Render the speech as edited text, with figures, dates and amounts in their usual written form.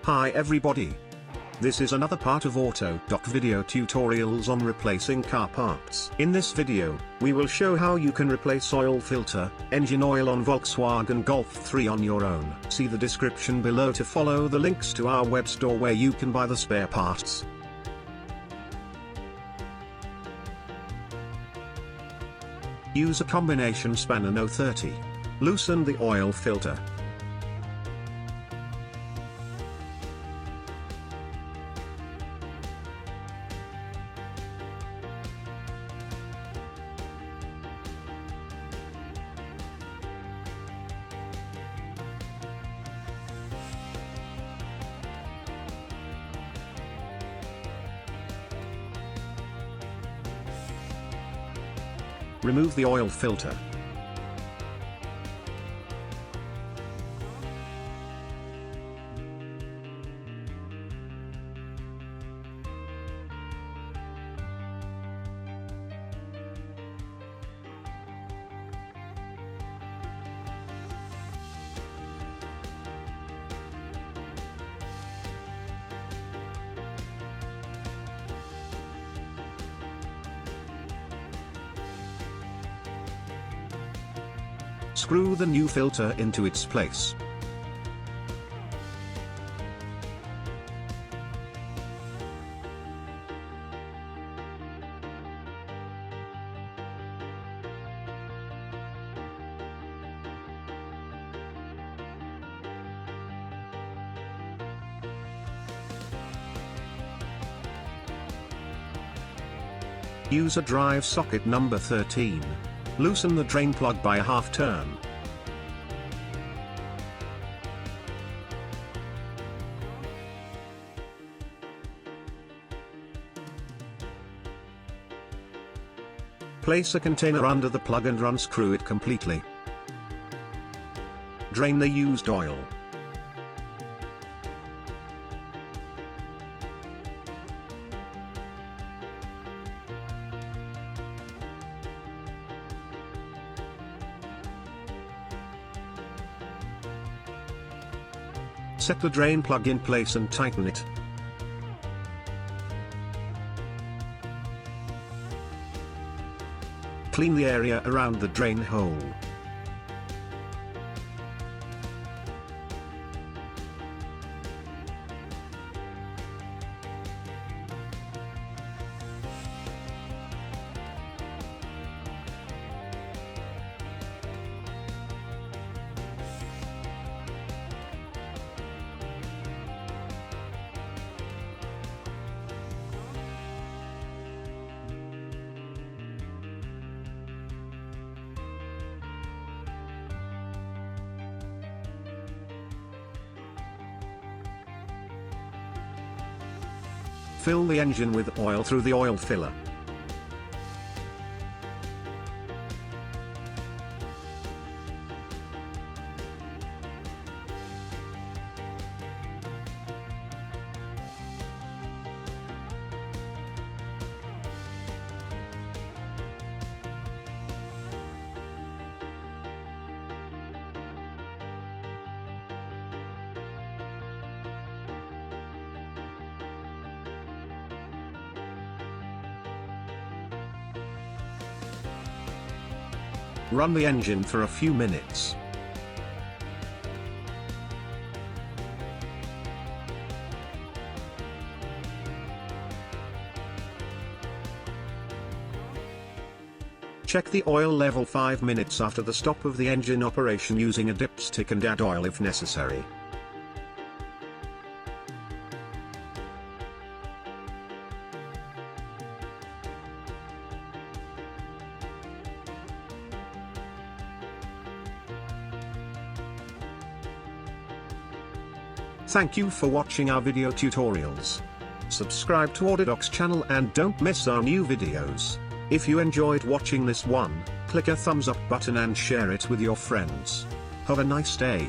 Hi everybody. This is another part of autodoc video tutorials on replacing car parts. In this video, we will show how you can replace oil filter, engine oil on Volkswagen Golf 3 on your own. See the description below to follow the links to our web store where you can buy the spare parts. Use a combination spanner 030. Loosen the oil filter. Remove the oil filter. Screw the new filter into its place. Use a drive socket number 13. Loosen the drain plug by a half turn. Place a container under the plug and unscrew it completely. Drain the used oil. Set the drain plug in place and tighten it. Clean the area around the drain hole. Fill the engine with oil through the oil filler. Run the engine for a few minutes. Check the oil level 5 minutes after the stop of the engine operation using a dipstick and add oil if necessary. Thank you for watching our video tutorials. Subscribe to autodoc's channel and don't miss our new videos. If you enjoyed watching this one, click a thumbs up button and share it with your friends. Have a nice day.